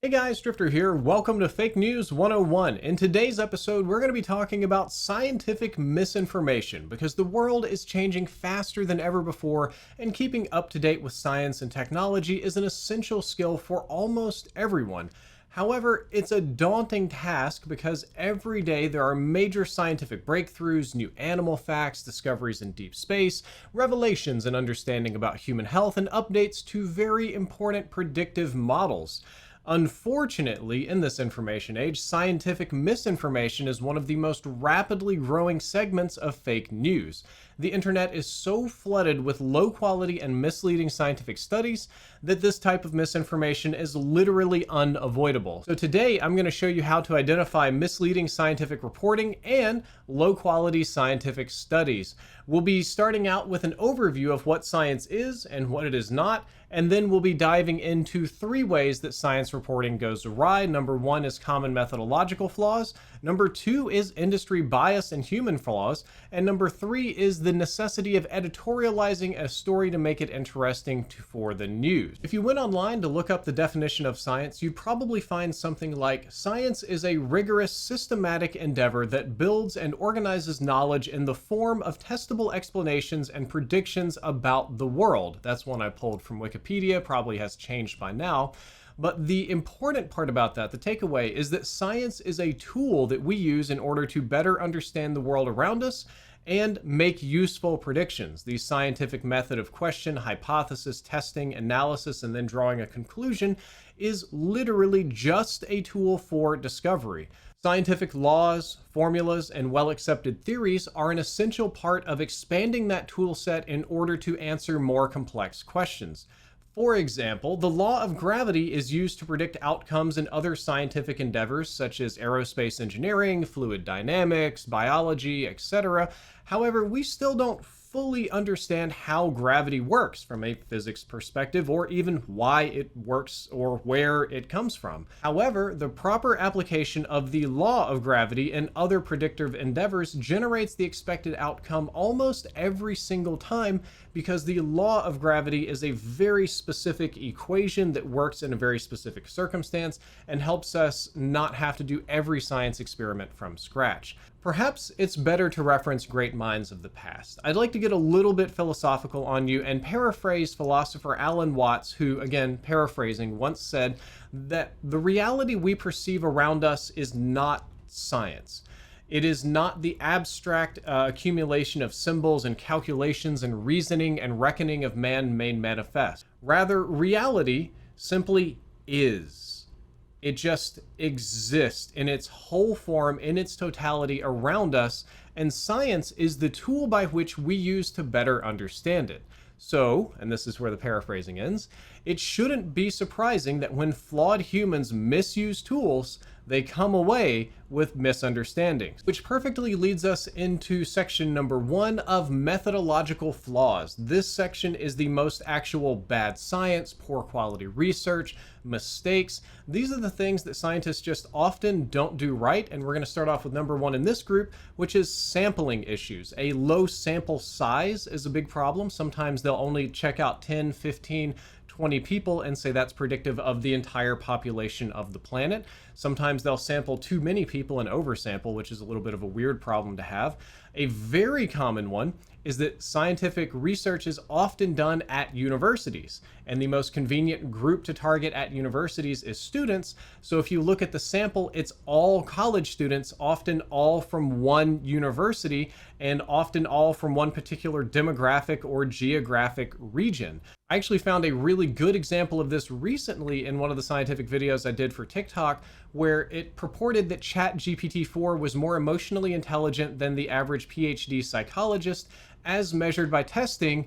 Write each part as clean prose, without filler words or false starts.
Hey guys, Drifter here. Welcome to Fake News 101. In today's episode, we're going to be talking about scientific misinformation because the world is changing faster than ever before, and keeping up to date with science and technology is an essential skill for almost everyone. However, it's a daunting task because every day there are major scientific breakthroughs, new animal facts, discoveries in deep space, revelations in understanding about human health, and updates to very important predictive models. Unfortunately, in this information age, scientific misinformation is one of the most rapidly growing segments of fake news. The internet is so flooded with low quality and misleading scientific studies that this type of misinformation is literally unavoidable. So today I'm going to show you how to identify misleading scientific reporting and low quality scientific studies. We'll be starting out with an overview of what science is and what it is not, and then we'll be diving into 3 ways that science reporting goes awry. Number 1 is common methodological flaws. Number 2 is industry bias and human flaws. And number 3 is the necessity of editorializing a story to make it interesting for the news. If you went online to look up the definition of science, you'd probably find something like, science is a rigorous, systematic endeavor that builds and organizes knowledge in the form of testable explanations and predictions about the world. That's one I pulled from Wikipedia, probably has changed by now. But the important part about that, the takeaway, is that science is a tool that we use in order to better understand the world around us and make useful predictions. The scientific method of question, hypothesis, testing, analysis, and then drawing a conclusion is literally just a tool for discovery. Scientific laws, formulas, and well-accepted theories are an essential part of expanding that tool set in order to answer more complex questions. For example, the law of gravity is used to predict outcomes in other scientific endeavors such as aerospace engineering, fluid dynamics, biology, etc. However, we still don't fully understand how gravity works from a physics perspective, or even why it works or where it comes from. However, the proper application of the law of gravity and other predictive endeavors generates the expected outcome almost every single time, because the law of gravity is a very specific equation that works in a very specific circumstance and helps us not have to do every science experiment from scratch. Perhaps it's better to reference great minds of the past. I'd like to get a little bit philosophical on you and paraphrase philosopher Alan Watts, who, again, paraphrasing, once said that the reality we perceive around us is not science. It is not the abstract accumulation of symbols and calculations and reasoning and reckoning of man made manifest. Rather, reality simply is. It just exists in its whole form, in its totality around us, and science is the tool by which we use to better understand it. So, and this is where the paraphrasing ends, it shouldn't be surprising that when flawed humans misuse tools, they come away with misunderstandings. Which perfectly leads us into section number 1 of methodological flaws. This section is the most actual bad science, poor quality research, mistakes. These are the things that scientists just often don't do right, and we're going to start off with number 1 in this group, which is sampling issues. A low sample size is a big problem. Sometimes they'll only check out 10, 15, 20 people and say that's predictive of the entire population of the planet. Sometimes they'll sample too many people and oversample, which is a little bit of a weird problem to have. A very common one is that scientific research is often done at universities, and the most convenient group to target at universities is students. So if you look at the sample, it's all college students, often all from one university, and often all from one particular demographic or geographic region. I actually found a really good example of this recently in one of the scientific videos I did for TikTok, where it purported that ChatGPT-4 was more emotionally intelligent than the average PhD psychologist, as measured by testing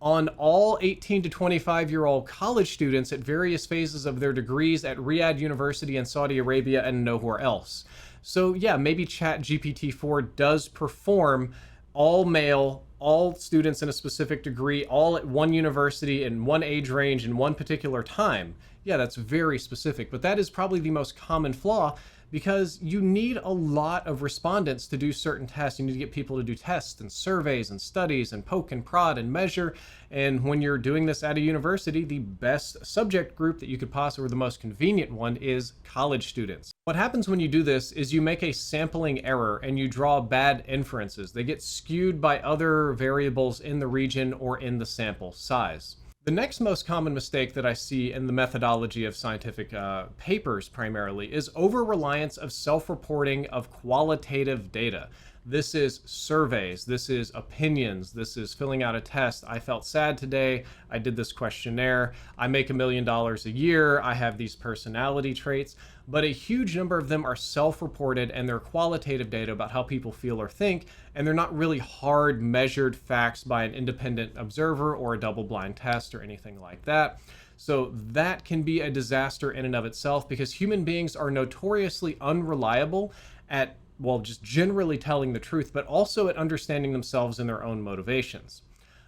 on all 18 to 25-year-old college students at various phases of their degrees at Riyadh University in Saudi Arabia and nowhere else. So yeah, maybe ChatGPT-4 does perform all male, all students in a specific degree, all at one university in one age range in one particular time. Yeah, that's very specific, but that is probably the most common flaw because you need a lot of respondents to do certain tests. You need to get people to do tests and surveys and studies and poke and prod and measure. And when you're doing this at a university, the best subject group that you could possibly, or the most convenient one, is college students. What happens when you do this is you make a sampling error and you draw bad inferences. They get skewed by other variables in the region or in the sample size. The next most common mistake that I see in the methodology of scientific papers primarily is over-reliance of self-reporting of qualitative data. This is surveys, this is opinions, this is filling out a test. I felt sad today, I did this questionnaire, I make $1 million a year, I have these personality traits, but a huge number of them are self-reported and they're qualitative data about how people feel or think, and they're not really hard measured facts by an independent observer or a double-blind test or anything like that. So that can be a disaster in and of itself because human beings are notoriously unreliable at, well, just generally telling the truth, but also at understanding themselves and their own motivations.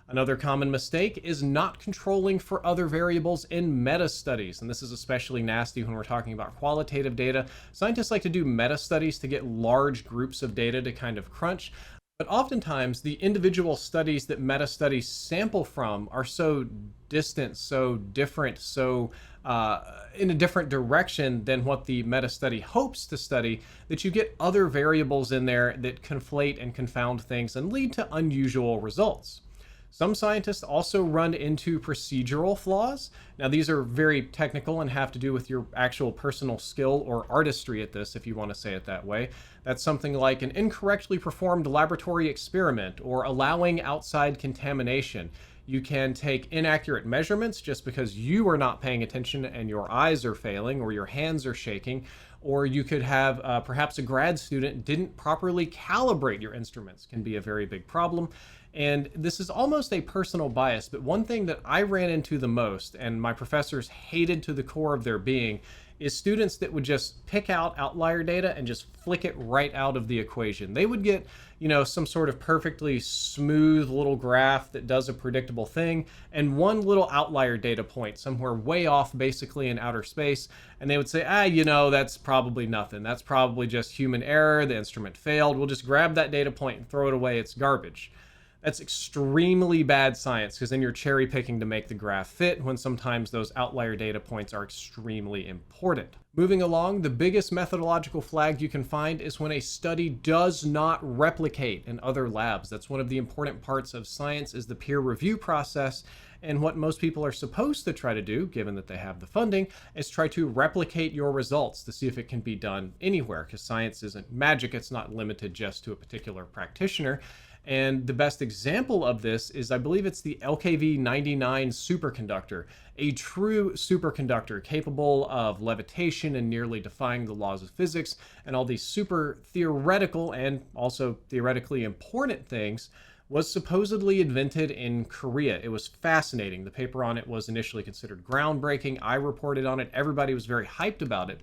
Another common mistake is not controlling for other variables in meta-studies, and this is especially nasty when we're talking about qualitative data. Scientists like to do meta-studies to get large groups of data to kind of crunch, but oftentimes the individual studies that meta-studies sample from are so distant, so different, so in a different direction than what the meta-study hopes to study, that you get other variables in there that conflate and confound things and lead to unusual results. Some scientists also run into procedural flaws. Now, these are very technical and have to do with your actual personal skill or artistry at this, if you want to say it that way. That's something like an incorrectly performed laboratory experiment or allowing outside contamination. You can take inaccurate measurements just because you are not paying attention and your eyes are failing or your hands are shaking. Or you could have perhaps a grad student didn't properly calibrate your instruments, can be a very big problem. And this is almost a personal bias, but one thing that I ran into the most, and my professors hated to the core of their being, is students that would just pick out outlier data and just flick it right out of the equation. They would get, some sort of perfectly smooth little graph that does a predictable thing, and one little outlier data point somewhere way off, basically in outer space, and they would say, that's probably nothing. That's probably just human error. The instrument failed. We'll just grab that data point and throw it away. It's garbage. That's extremely bad science because then you're cherry picking to make the graph fit when sometimes those outlier data points are extremely important. Moving along, the biggest methodological flag you can find is when a study does not replicate in other labs. That's one of the important parts of science, is the peer review process. And what most people are supposed to try to do, given that they have the funding, is try to replicate your results to see if it can be done anywhere, because science isn't magic. It's not limited just to a particular practitioner. And the best example of this is, I believe it's the LKV-99 superconductor, a true superconductor capable of levitation and nearly defying the laws of physics, and all these super theoretical and also theoretically important things, was supposedly invented in Korea. It was fascinating. The paper on it was initially considered groundbreaking. I reported on it. Everybody was very hyped about it.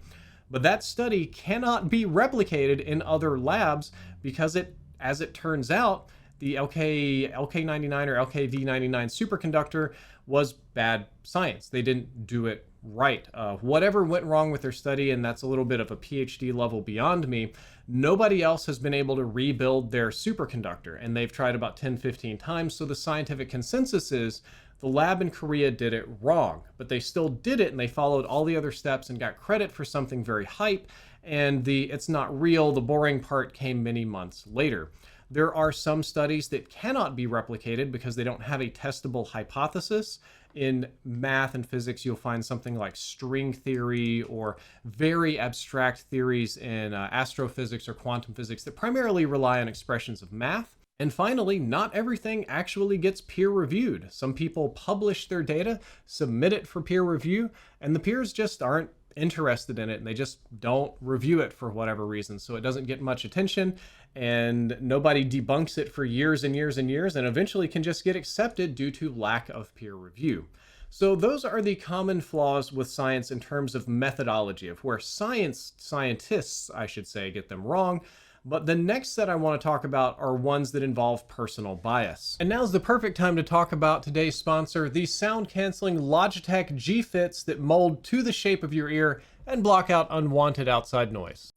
But that study cannot be replicated in other labs because as it turns out, the LK99 or LKV99 superconductor was bad science. They didn't do it right. Whatever went wrong with their study, and that's a little bit of a PhD level beyond me, nobody else has been able to rebuild their superconductor, and they've tried about 10, 15 times. So the scientific consensus is the lab in Korea did it wrong, but they still did it, and they followed all the other steps and got credit for something very hype. And it's not real, the boring part came many months later. There are some studies that cannot be replicated because they don't have a testable hypothesis. In math and physics, you'll find something like string theory or very abstract theories in astrophysics or quantum physics that primarily rely on expressions of math. And finally, not everything actually gets peer reviewed. Some people publish their data, submit it for peer review, and the peers just aren't interested in it, and they just don't review it for whatever reason. So it doesn't get much attention, and nobody debunks it for years and years and years, and eventually can just get accepted due to lack of peer review. So those are the common flaws with science in terms of methodology, of where scientists, I should say, get them wrong. But the next set I want to talk about are ones that involve personal bias. And now's the perfect time to talk about today's sponsor, the sound-canceling Logitech G-Fits that mold to the shape of your ear and block out unwanted outside noise.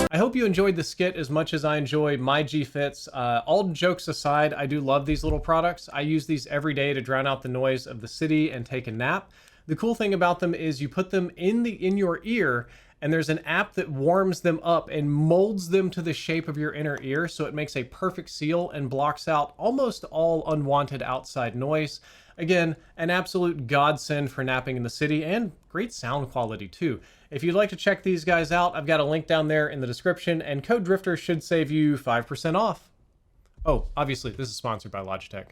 I hope you enjoyed the skit as much as I enjoy my G-Fits. All jokes aside, I do love these little products. I use these every day to drown out the noise of the city and take a nap. The cool thing about them is you put them in your ear, and there's an app that warms them up and molds them to the shape of your inner ear, so it makes a perfect seal and blocks out almost all unwanted outside noise. Again, an absolute godsend for napping in the city, and great sound quality too. If you'd like to check these guys out, I've got a link down there in the description, and code Drifter should save you 5% off. Oh, obviously, this is sponsored by Logitech.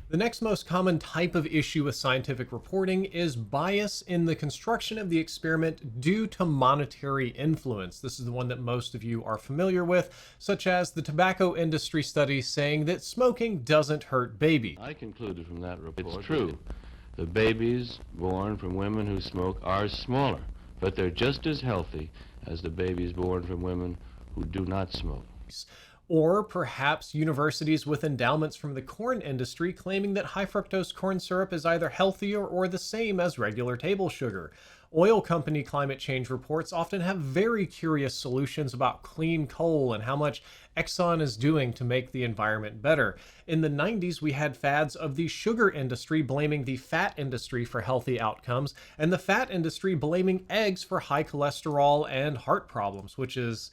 The next most common type of issue with scientific reporting is bias in the construction of the experiment due to monetary influence. This is the one that most of you are familiar with, such as the tobacco industry study saying that smoking doesn't hurt babies. I concluded from that report it's true. The babies born from women who smoke are smaller, but they're just as healthy as the babies born from women who do not smoke. Or perhaps universities with endowments from the corn industry claiming that high fructose corn syrup is either healthier or the same as regular table sugar. Oil company climate change reports often have very curious solutions about clean coal and how much Exxon is doing to make the environment better. In the 90s, we had fads of the sugar industry blaming the fat industry for healthy outcomes, and the fat industry blaming eggs for high cholesterol and heart problems, which is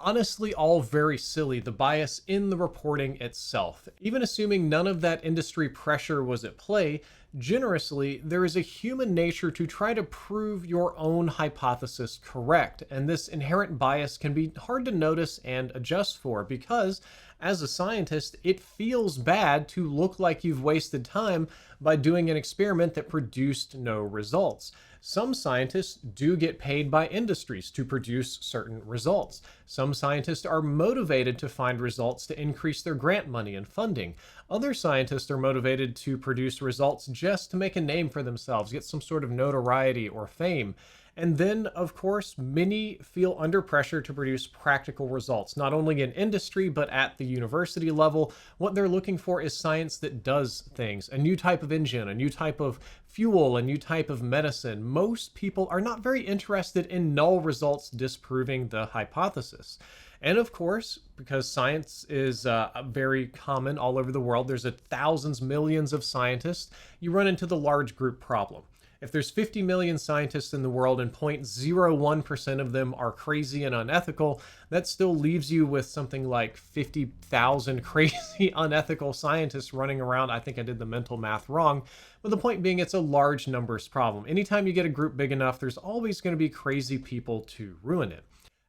honestly all very silly, the bias in the reporting itself. Even assuming none of that industry pressure was at play, generously, there is a human nature to try to prove your own hypothesis correct, and this inherent bias can be hard to notice and adjust for because, as a scientist, it feels bad to look like you've wasted time by doing an experiment that produced no results. Some scientists do get paid by industries to produce certain results. Some scientists are motivated to find results to increase their grant money and funding. Other scientists are motivated to produce results just to make a name for themselves, get some sort of notoriety or fame. And then, of course, many feel under pressure to produce practical results, not only in industry, but at the university level. What they're looking for is science that does things, a new type of engine, a new type of fuel, a new type of medicine. Most people are not very interested in null results disproving the hypothesis. And of course, because science is very common all over the world, there's thousands, millions of scientists, you run into the large group problem. If there's 50 million scientists in the world and 0.01% of them are crazy and unethical, that still leaves you with something like 50,000 crazy unethical scientists running around. I think I did the mental math wrong, but the point being it's a large numbers problem. Anytime you get a group big enough, there's always going to be crazy people to ruin it.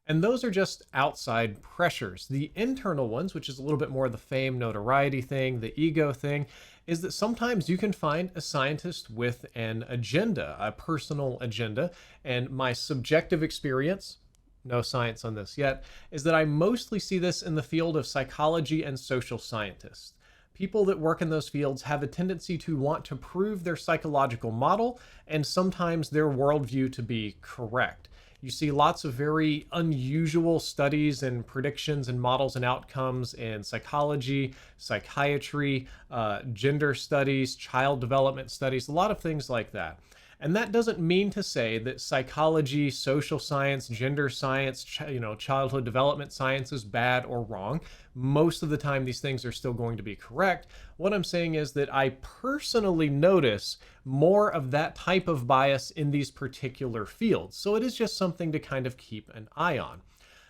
And those are just outside pressures. The internal ones, which is a little bit more the fame, notoriety thing, the ego thing, is that sometimes you can find a scientist with an agenda, a personal agenda. And my subjective experience, no science on this yet, is that I mostly see this in the field of psychology and social scientists. People that work in those fields have a tendency to want to prove their psychological model and sometimes their worldview to be correct. You see lots of very unusual studies and predictions and models and outcomes in psychology, psychiatry, gender studies, child development studies, a lot of things like that. And that doesn't mean to say that psychology, social science, gender science, childhood development science is bad or wrong. Most of the time, these things are still going to be correct. What I'm saying is that I personally notice more of that type of bias in these particular fields. So it is just something to kind of keep an eye on.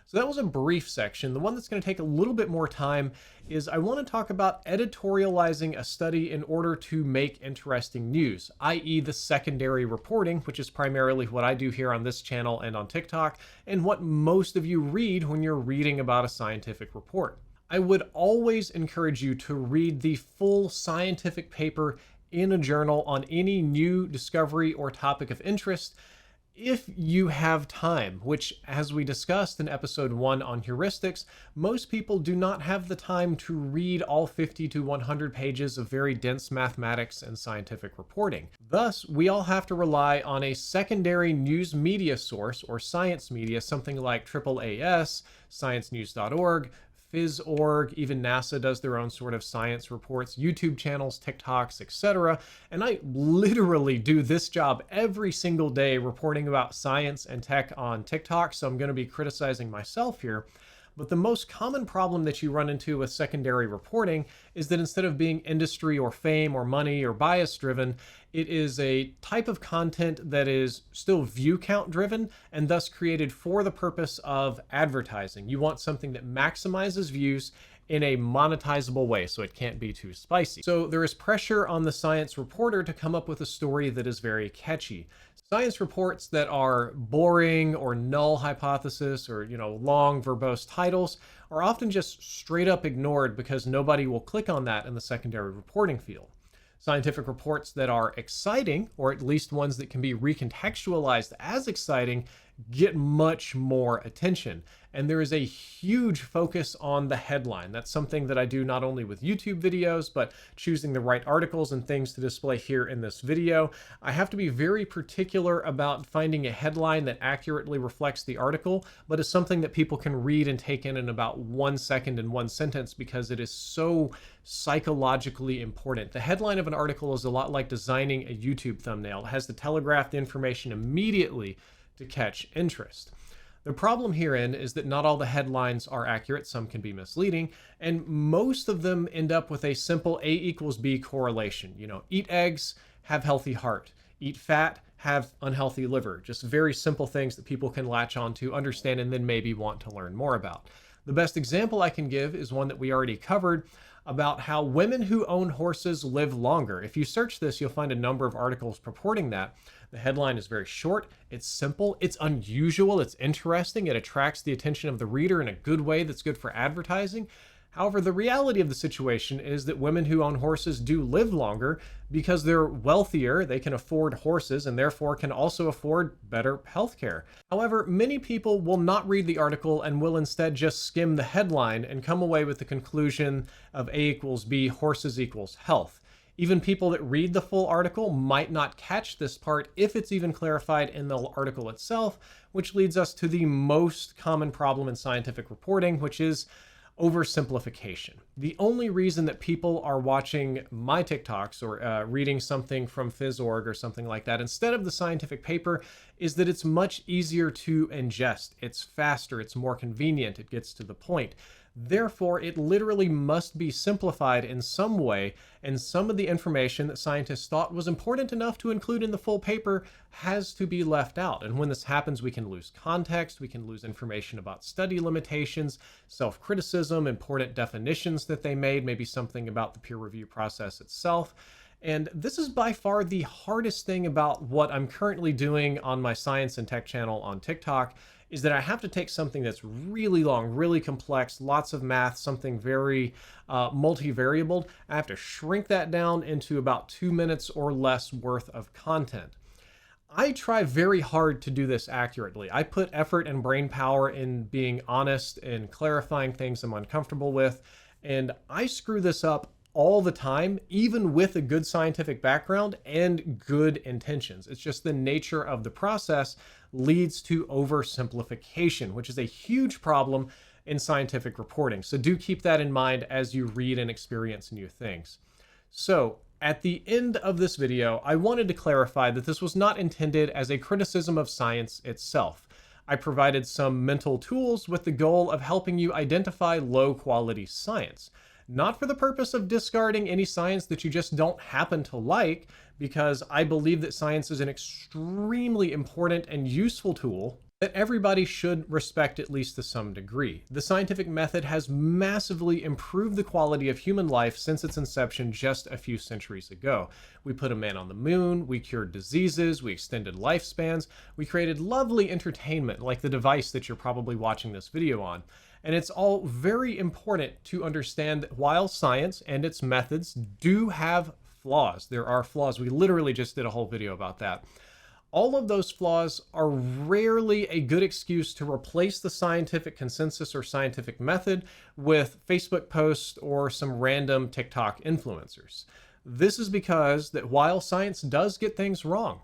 So that was a brief section. The one that's going to take a little bit more time is I want to talk about editorializing a study in order to make interesting news, i.e. the secondary reporting, which is primarily what I do here on this channel and on TikTok, and what most of you read when you're reading about a scientific report. I would always encourage you to read the full scientific paper in a journal on any new discovery or topic of interest, if you have time, which, as we discussed in episode 1 on heuristics, most people do not have the time to read all 50 to 100 pages of very dense mathematics and scientific reporting. Thus, we all have to rely on a secondary news media source or science media, something like AAAS, sciencenews.org, Phys.org, even NASA does their own sort of science reports, YouTube channels, TikToks, etc. And I literally do this job every single day reporting about science and tech on TikTok, so I'm going to be criticizing myself here. But the most common problem that you run into with secondary reporting is that instead of being industry or fame or money or bias driven, it is a type of content that is still view count driven and thus created for the purpose of advertising. You want something that maximizes views in a monetizable way, so it can't be too spicy. So there is pressure on the science reporter to come up with a story that is very catchy. Science reports that are boring or null hypothesis or, long verbose titles are often just straight up ignored because nobody will click on that in the secondary reporting field. Scientific reports that are exciting, or at least ones that can be recontextualized as exciting, get much more attention. And there is a huge focus on the headline. That's something that I do not only with YouTube videos, but choosing the right articles and things to display here in this video. I have to be very particular about finding a headline that accurately reflects the article, but is something that people can read and take in about 1 second and 1 sentence because it is so psychologically important. The headline of an article is a lot like designing a YouTube thumbnail. It has to telegraph the information immediately to catch interest. The problem herein is that not all the headlines are accurate, some can be misleading, and most of them end up with a simple A equals B correlation. Eat eggs, have healthy heart. Eat fat, have unhealthy liver. Just very simple things that people can latch on to, understand, and then maybe want to learn more about. The best example I can give is one that we already covered about how women who own horses live longer. If you search this, you'll find a number of articles purporting that. The headline is very short, it's simple, it's unusual, it's interesting, it attracts the attention of the reader in a good way that's good for advertising. However, the reality of the situation is that women who own horses do live longer because they're wealthier, they can afford horses, and therefore can also afford better healthcare. However, many people will not read the article and will instead just skim the headline and come away with the conclusion of A equals B, horses equals health. Even people that read the full article might not catch this part if it's even clarified in the article itself, which leads us to the most common problem in scientific reporting, which is oversimplification. The only reason that people are watching my TikToks or reading something from Phys.org or something like that instead of the scientific paper is that it's much easier to ingest. It's faster, it's more convenient, it gets to the point. Therefore, it literally must be simplified in some way, and some of the information that scientists thought was important enough to include in the full paper has to be left out. And when this happens, we can lose context, we can lose information about study limitations, self-criticism, important definitions that they made, maybe something about the peer review process itself. And this is by far the hardest thing about what I'm currently doing on my science and tech channel on TikTok, is that I have to take something that's really long, really complex, lots of math, something very multivariable. I have to shrink that down into about 2 minutes or less worth of content. I try very hard to do this accurately. I put effort and brain power in being honest and clarifying things I'm uncomfortable with, and I screw this up all the time, even with a good scientific background and good intentions. It's just the nature of the process leads to oversimplification, which is a huge problem in scientific reporting. So do keep that in mind as you read and experience new things. So at the end of this video, I wanted to clarify that this was not intended as a criticism of science itself. I provided some mental tools with the goal of helping you identify low quality science. Not for the purpose of discarding any science that you just don't happen to like, because I believe that science is an extremely important and useful tool that everybody should respect at least to some degree. The scientific method has massively improved the quality of human life since its inception just a few centuries ago. We put a man on the moon, we cured diseases, we extended lifespans, we created lovely entertainment like the device that you're probably watching this video on. And it's all very important to understand that while science and its methods do have flaws, there are flaws. We literally just did a whole video about that. All of those flaws are rarely a good excuse to replace the scientific consensus or scientific method with Facebook posts or some random TikTok influencers. This is because that while science does get things wrong,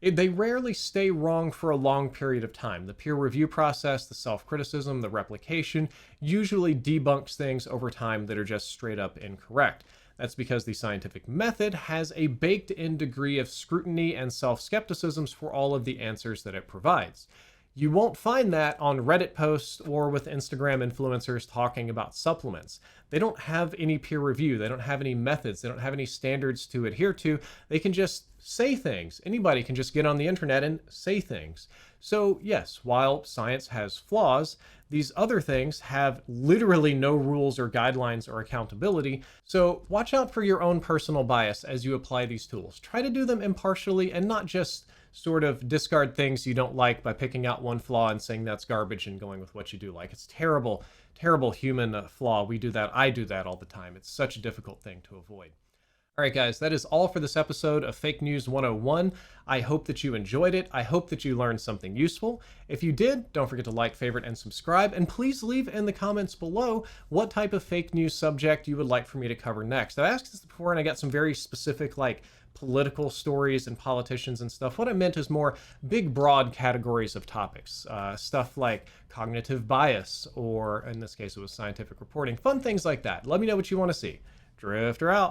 they rarely stay wrong for a long period of time. The peer review process, the self-criticism, the replication usually debunks things over time that are just straight up incorrect. That's because the scientific method has a baked-in degree of scrutiny and self-skepticisms for all of the answers that it provides. You won't find that on Reddit posts or with Instagram influencers talking about supplements. They don't have any peer review. They don't have any methods. They don't have any standards to adhere to. They can just say things. Anybody can just get on the internet and say things. So yes, while science has flaws, these other things have literally no rules or guidelines or accountability. So watch out for your own personal bias as you apply these tools. Try to do them impartially and not just sort of discard things you don't like by picking out one flaw and saying that's garbage and going with what you do like. It's terrible, terrible human flaw. We do that. I do that all the time. It's such a difficult thing to avoid. All right, guys, that is all for this episode of Fake News 101. I hope that you enjoyed it. I hope that you learned something useful. If you did, don't forget to like, favorite, and subscribe. And please leave in the comments below what type of fake news subject you would like for me to cover next. I've asked this before, and I got some very specific, like, political stories and politicians and stuff. What I meant is more big, broad categories of topics. Stuff like cognitive bias, or in this case, it was scientific reporting. Fun things like that. Let me know what you want to see. Drifter out.